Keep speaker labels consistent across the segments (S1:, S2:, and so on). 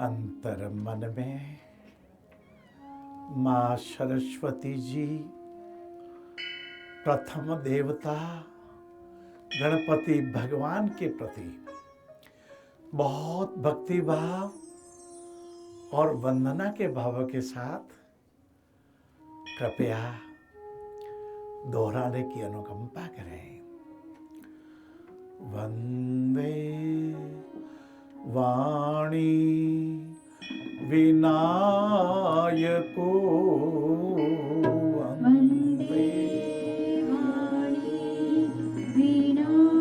S1: अंतर मन में माँ सरस्वती जी प्रथम देवता गणपति भगवान के प्रति बहुत भक्ति भाव और वंदना के भाव के साथ कृपया दोहराने की अनुकंपा करें। वंदे वाणी विनायको
S2: वन्दे वाणी विनायको।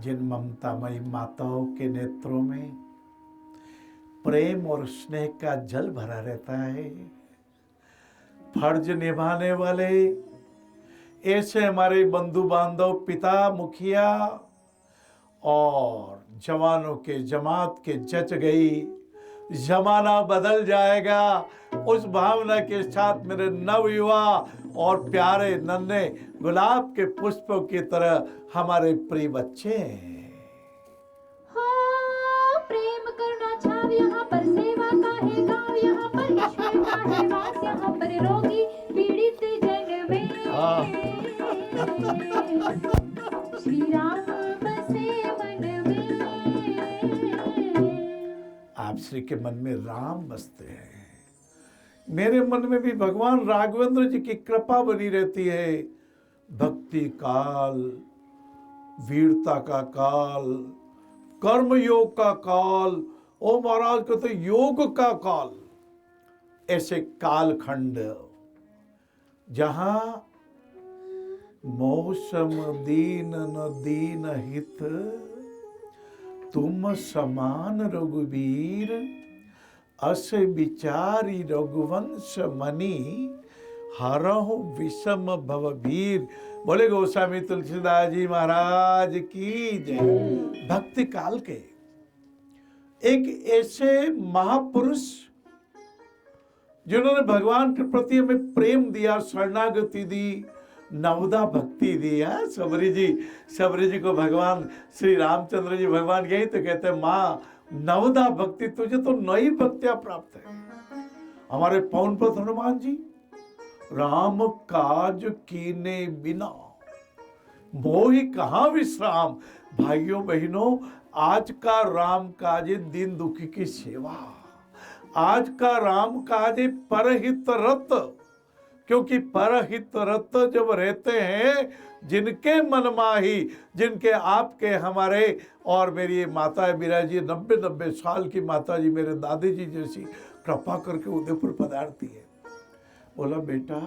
S1: जिन ममतामयी माताओं के नेत्रों में प्रेम और स्नेह का जल भरा रहता है, फर्ज निभाने वाले ऐसे हमारे बंधु बांधव, पिता, मुखिया और जवानों के जमात के जच गई, जमाना बदल जाएगा, उस भावना के साथ मेरे नवयुवा और प्यारे नन्हे गुलाब के पुष्पों की तरह हमारे प्रिय बच्चे हैं।
S2: हाँ, प्रेम करुणा छाव यहाँ पर, सेवा का है गाँव यहाँ पर, ईश्वर का है वास यहाँ पर, रोगी पीड़ित जन में श्री राम बसे मन में।
S1: आप श्री के मन में राम बसते हैं, मेरे मन में भी भगवान राघवेंद्र जी की कृपा बनी रहती है। भक्ति काल, वीरता का काल, कर्म योग का काल, ओ महाराज कहते योग का काल, ऐसे कालखंड जहां मौसम दीन न दीन हित, तुम समान रघुवीर, अस विचारी रघुवंश मणि, हरहु विषम भवभीर। बोले गोस्वामी तुलसीदास जी महाराज की जय। भक्ति काल के एक ऐसे महापुरुष जिन्होंने भगवान के प्रति हमें प्रेम दिया, शरणागति दी, नवदा भक्ति दी है। सबरी जी को भगवान श्री रामचंद्र जी भगवान यही तो कहते हैं, माँ नवदा भक्ति, तुझे तो नई भक्तियां प्राप्त है। हमारे पवन पुत्र हनुमान जी, राम काज कीने बिना मोहि कहाँ विश्राम। भाइयों बहनों, आज का राम काज है दीन दुखी की सेवा, आज का राम काज है परहित रत, क्योंकि परहित रत जब रहते हैं, जिनके मन माही, जिनके आपके हमारे और मेरी माता मीरा जी 90 साल की माता जी, मेरे दादी जी जैसी कृपा करके उदयपुर पधारती है। बोला बेटा,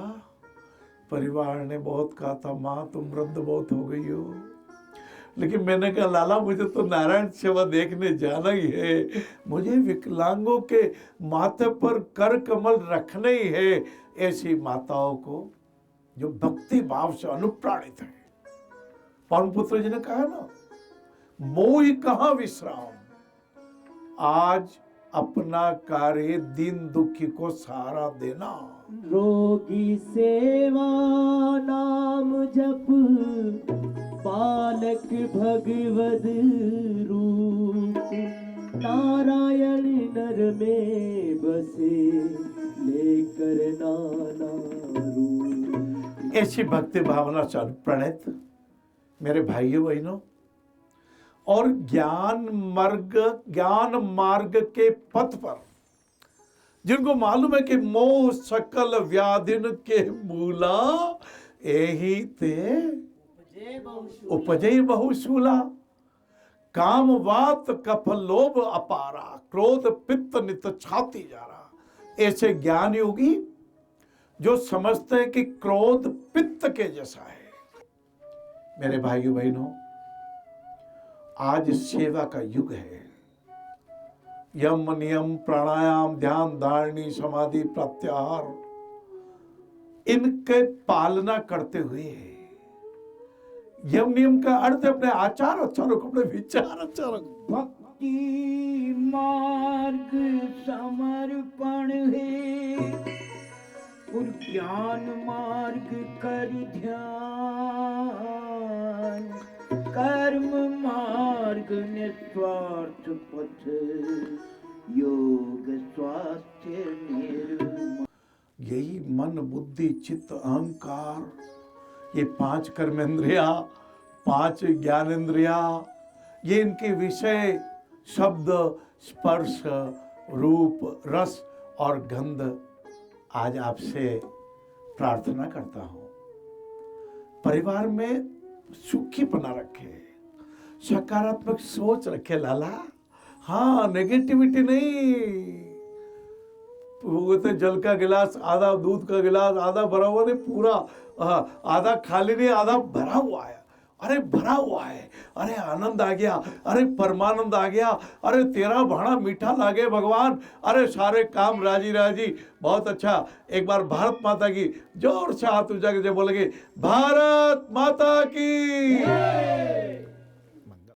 S1: परिवार ने बहुत कहा था माँ तुम वृद्ध बहुत हो गई हो, लेकिन मैंने कहा लाला मुझे तो नारायण सेवा देखने जाना ही है, मुझे विकलांगों के माथे पर कर कमल रखने ही है। ऐसी माताओं को जो भक्ति भाव से अनुप्राणित है, पवन पुत्र जी ने कहा ना, मोहि कहाँ विश्राम, आज अपना कार्य दीन दुखी को सहारा देना।
S3: रोगी सेवा नाम जप, बालक भगवद रूप, नारायण नर में बसे, लेकर नाना रूप।
S1: ऐसी भक्ति भावना से प्रणित मेरे भाइयों बहनों, और ज्ञान मार्ग के पथ पर जिनको मालूम है कि मोह सकल व्याधिन के मूला, यही ते उपजय बहुशूला, काम वात कफ लोभ अपारा, क्रोध पित्त नित छाती जा रहा। ऐसे ज्ञान योगी जो समझते हैं कि क्रोध पित्त के जैसा है। मेरे भाइयों बहनों, आज सेवा का युग है। यम नियम प्राणायाम ध्यान धारणी समाधि प्रत्याहार, इनके पालना करते हुए यम नियम का अर्थ अपने आचार अच्छा रखो, अपने विचार अच्छा रखो।
S3: भक्ति मार्ग समर्पण है और ज्ञान मार्ग कर ध्यान, कर्म मार्ग निस्वार्थ पथ योग स्वास्थ्य निर्मल।
S1: यही मन बुद्धि चित्त अहंकार, ये 5 कर्मेंद्रिया, 5 ज्ञानेंद्रिया, ये इनके विषय शब्द स्पर्श रूप रस और गंध आज आपसे प्रार्थना करता हूं, परिवार में सुखीपना रखे, सकारात्मक सोच रखे लाला। हाँ, नेगेटिविटी नहीं। वो कहते जल का गिलास आधा, दूध का गिलास आधा भरा हुआ नहीं, पूरा आधा खाली नहीं, आधा भरा हुआ है। अरे भरा हुआ है, अरे आनंद आ गया, अरे परमानंद आ गया, अरे तेरा भाड़ा मीठा लागे भगवान, अरे सारे काम राजी राजी, बहुत अच्छा। एक बार भारत माता की जोर से हाथ ऊंचा करके बोलेंगे, भारत माता की।